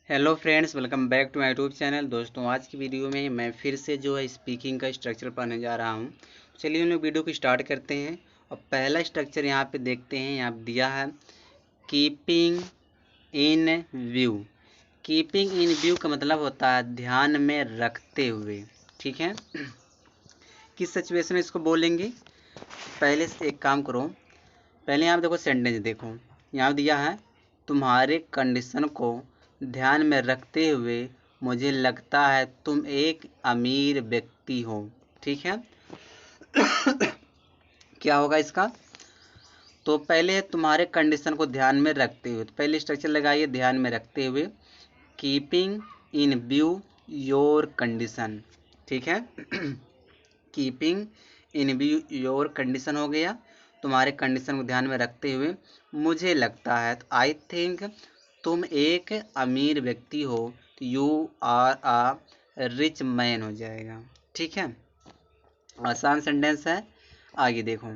Hello friends, welcome back to my YouTube channel. दोस्तों, आज की वीडियो में मैं फिर से जो है स्पीकिंग का स्ट्रक्चर पढ़ने जा रहा हूं। चलिए हम लोग वीडियो को स्टार्ट करते हैं। और पहला स्ट्रक्चर यहां पे देखते हैं, यहाँ दिया है keeping in view. Keeping in view का मतलब होता है ध्यान में रखते हुए। ठीक है, किस सिचुएशन में इसको बोलेंगे? पहले से एक काम करो, पहले यहाँ देखो सेंटेंस देखो। यहाँ दिया है तुम्हारे कंडीशन को ध्यान में रखते हुए मुझे लगता है तुम एक अमीर व्यक्ति हो। ठीक है, क्या होगा इसका? तो पहले है तुम्हारे कंडीशन को ध्यान में रखते हुए, तो पहले स्ट्रक्चर लगाइए ध्यान में रखते हुए, keeping in view your condition. ठीक है, keeping in view your condition हो गया, तुम्हारे कंडीशन को ध्यान में रखते हुए मुझे लगता है, तो आई थिंक तुम एक अमीर व्यक्ति हो, तो you are a rich man हो जाएगा। ठीक है, आसान सेंटेंस है। आगे देखो,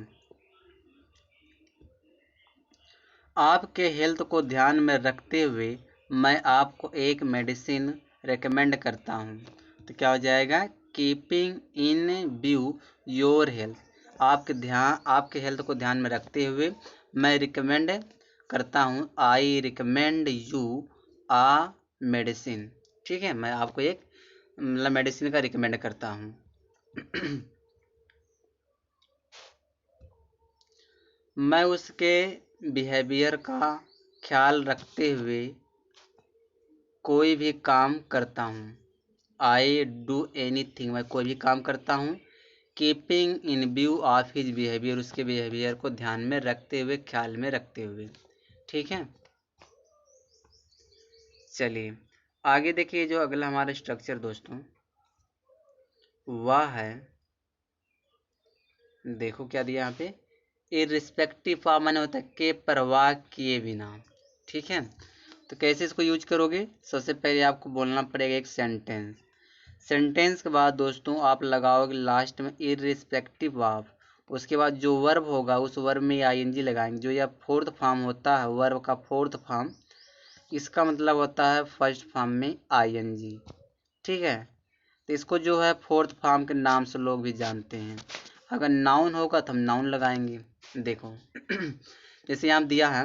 आपके हेल्थ को ध्यान में रखते हुए मैं आपको एक मेडिसिन रेकमेंड करता हूँ। तो क्या हो जाएगा? Keeping in view your health. आपके हेल्थ को ध्यान में रखते हुए मैं रिकमेंड करता हूँ, I recommend you a medicine. ठीक है, मैं आपको एक मतलब मेडिसिन का रिकमेंड करता हूँ। मैं उसके बिहेवियर का ख्याल रखते हुए कोई भी काम करता हूँ। आई डू एनी थिंग, मैं कोई भी काम करता हूँ। Keeping in view of his behaviour, उसके बिहेवियर को ध्यान में रखते हुए, ख्याल में रखते हुए। ठीक है, चलिए आगे देखिए। जो अगला हमारा स्ट्रक्चर दोस्तों वह है, देखो क्या दिया यहाँ पे, इर्रिस्पेक्टिव ऑफ माने होता है के परवाह किए बिना। ठीक है, तो कैसे इसको यूज करोगे? सबसे पहले आपको बोलना पड़ेगा एक सेंटेंस। सेंटेंस के बाद दोस्तों आप लगाओगे लास्ट में इर्रिस्पेक्टिव ऑफ। उसके बाद जो वर्ब होगा उस वर्ब में आईएनजी लगाएंगे। जो यह फोर्थ फॉर्म होता है वर्ब का, फोर्थ फॉर्म, इसका मतलब होता है फर्स्ट फॉर्म में आईएनजी। ठीक है, तो इसको जो है फोर्थ फॉर्म के नाम से लोग भी जानते हैं। अगर नाउन होगा तो हम नाउन लगाएंगे। देखो जैसे यहाँ दिया है,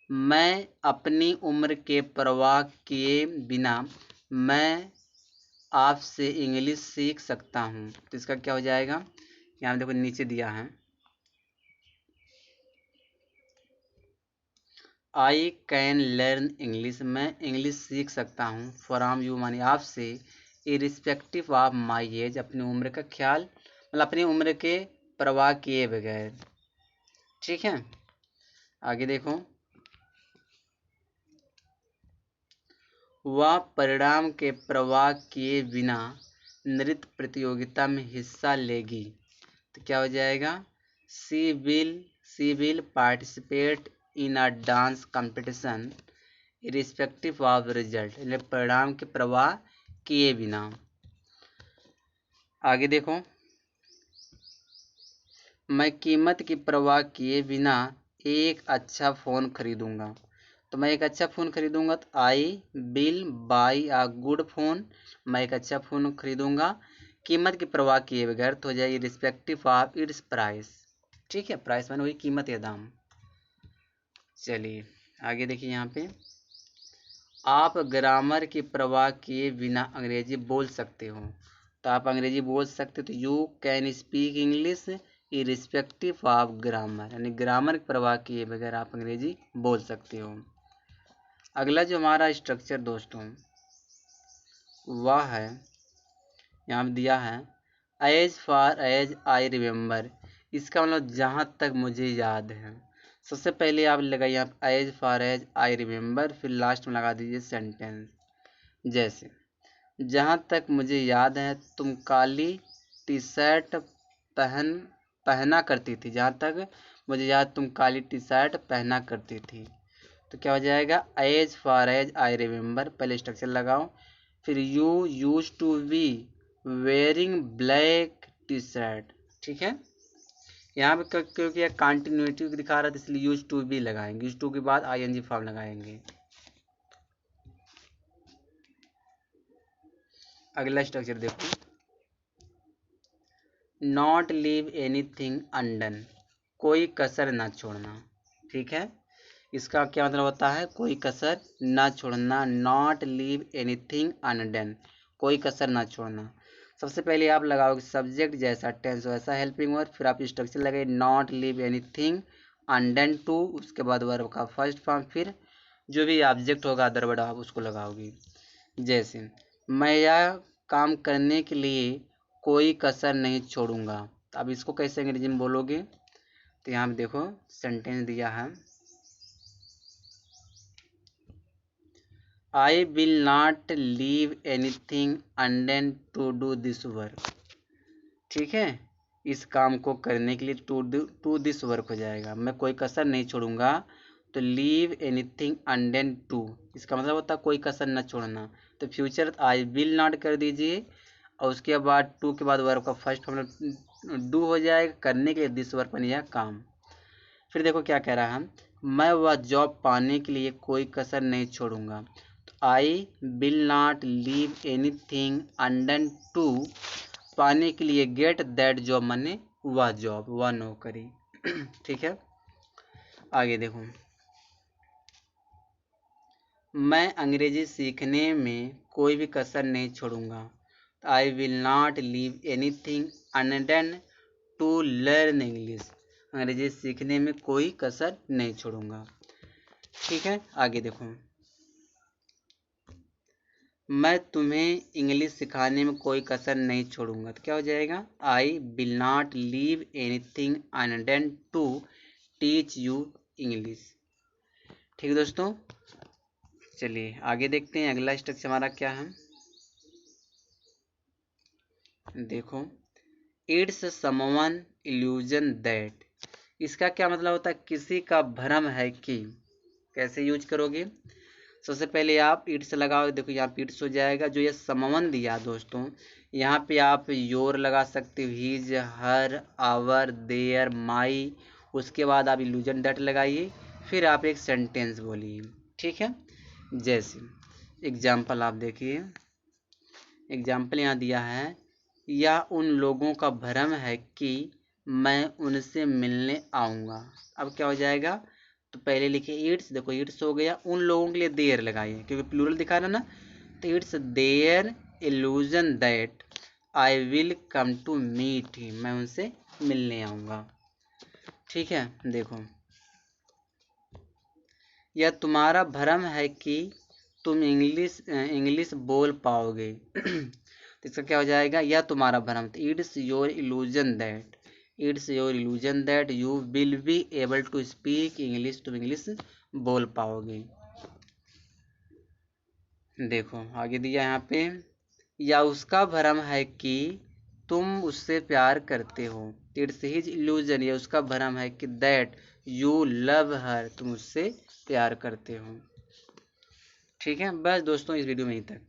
मैं अपनी उम्र के परवाह किए बिना मैं आपसे इंग्लिश सीख सकता हूँ। तो इसका क्या हो जाएगा? यहाँ देखो नीचे दिया है, आई कैन लर्न इंग्लिश, मैं इंग्लिश सीख सकता हूँ। फ्रॉम यू मानी आपसे, इरिस्पेक्टिव ऑफ माई एज, अपनी उम्र का ख्याल मतलब अपनी उम्र के परवाह किए बगैर। ठीक है, आगे देखो, वह परिणाम के परवाह किए बिना नृत्य प्रतियोगिता में हिस्सा लेगी। तो क्या हो जाएगा? She will participate in a dance competition irrespective of result, यानी परिणाम के परवाह किए बिना। आगे देखो, मैं कीमत की परवाह किए बिना एक अच्छा फ़ोन खरीदूंगा। तो मैं एक अच्छा फ़ोन खरीदूंगा, तो I will by a good phone, मैं एक अच्छा फ़ोन खरीदूंगा कीमत की परवाह किए बगैर। तो हो जाएगी रिस्पेक्टिव ऑफ इट्स प्राइस। ठीक है, प्राइस मैंने वही कीमत या दाम। चलिए आगे देखिए, यहाँ पे आप ग्रामर की परवाह किए बिना अंग्रेजी बोल सकते हो। तो आप अंग्रेजी बोल सकते हो, तो you can speak English irrespective of grammar, यानी ग्रामर की परवाह किए बगैर आप अंग्रेजी बोल सकते हो। अगला जो हमारा स्ट्रक्चर दोस्तों वह है, यहाँ दिया है as far as I remember. इसका मतलब जहाँ तक मुझे याद है। सबसे पहले आप लगाइए यहाँ as far as I remember, फिर लास्ट में लगा दीजिए सेंटेंस। जैसे जहाँ तक मुझे याद है तुम काली टी शर्ट पहना करती थी। जहाँ तक मुझे याद तुम काली टी शर्ट पहना करती थी। तो क्या हो जाएगा? As far as I remember, पहले स्ट्रक्चर लगाओ, फिर you use to be wearing black T shirt. ठीक है, यहाँ पे क्योंकि यह कंटिन्यूटी दिखा रहा था इसलिए यूज टू बी लगाएंगे। यूज टू के बाद आईएनजी फॉर्म लगाएंगे। अगला स्ट्रक्चर देखो, नॉट लीव एनीथिंग अनडन, कोई कसर ना छोड़ना। ठीक है, इसका क्या मतलब होता है, कोई कसर ना छोड़ना, नॉट लीव एनीथिंग अनडन, कोई कसर ना छोड़ना। सबसे पहले आप लगाओगे सब्जेक्ट जैसा टेंस वैसा हेल्पिंग वर्ब, फिर आप स्ट्रक्चर लगाए not leave anything undone to, उसके बाद वर्ब का फर्स्ट फॉर्म, फिर जो भी ऑब्जेक्ट होगा अदर वर्ड आप उसको लगाओगे। जैसे मैं यह काम करने के लिए कोई कसर नहीं छोड़ूंगा, तो अब इसको कैसे अंग्रेजी में बोलोगे, तो यहाँ पे देखो सेंटेंस दिया है, I will not leave anything undone to do this work. ठीक है, इस काम को करने के लिए टू दिस वर्क हो जाएगा, मैं कोई कसर नहीं छोड़ूंगा। तो लीव एनीथिंग अनडन टू, इसका मतलब होता है कोई कसर न छोड़ना। तो फ्यूचर आई विल नॉट कर दीजिए और उसके बाद टू के बाद वर्ब का फर्स्ट फॉर्म डू हो जाएगा, करने के लिए दिस वर्क बन जाएगा काम। फिर देखो क्या कह रहा है, मैं वह जॉब पाने के लिए कोई कसर नहीं छोड़ूंगा। तो I will not leave anything undone to, पाने के लिए गेट दैट जॉब, माने वह जॉब, वह नौकरी। ठीक है, आगे देखो, मैं अंग्रेजी सीखने में कोई भी कसर नहीं छोड़ूंगा। I will not leave anything undone to learn English, अंग्रेजी सीखने में कोई कसर नहीं छोड़ूंगा। ठीक है, आगे देखो, मैं तुम्हें इंग्लिश सिखाने में कोई कसर नहीं छोड़ूंगा, तो क्या हो जाएगा, I will not leave anything undone to teach you English. ठीक है दोस्तों, चलिए आगे देखते हैं अगला स्ट्रक्चर हमारा क्या है। देखो, इट्स समवन इल्यूजन दैट, इसका क्या मतलब होता है, किसी का भ्रम है कि। कैसे यूज करोगे, सबसे पहले आप इट्स लगाओ, देखो यहाँ पे इट्स हो जाएगा। जो ये समवन दिया दोस्तों, यहाँ पे आप योर लगा सकते हो, हिज, हर, आवर, देयर, माई, उसके बाद आप इल्यूजन दैट लगाइए, फिर आप एक सेंटेंस बोलिए। ठीक है, जैसे एग्जाम्पल आप देखिए, एग्जाम्पल यहाँ दिया है, या उन लोगों का भ्रम है कि मैं उनसे मिलने आऊँगा। अब क्या हो जाएगा, तो पहले लिखे इट्स, देखो इट्स हो गया, उन लोगों के लिए देयर लगाइए क्योंकि प्लूरल दिखा रहा ना, तो it's their illusion that I will come to meet him, मैं उनसे मिलने आऊँगा। ठीक है, देखो, यह तुम्हारा भ्रम है कि तुम इंग्लिश बोल पाओगे। तो इसका क्या हो जाएगा, यह तुम्हारा भ्रम, it's your illusion that, it's your illusion that you will be able to speak English, तुम इंग्लिश बोल पाओगे। देखो आगे दिया यहाँ पे, या उसका भ्रम है कि तुम उससे प्यार करते हो, इट्स हिज इल्यूजन, या उसका भ्रम है कि दैट यू लव हर, तुम उससे प्यार करते हो। ठीक है, बस दोस्तों इस वीडियो में यहीं तक।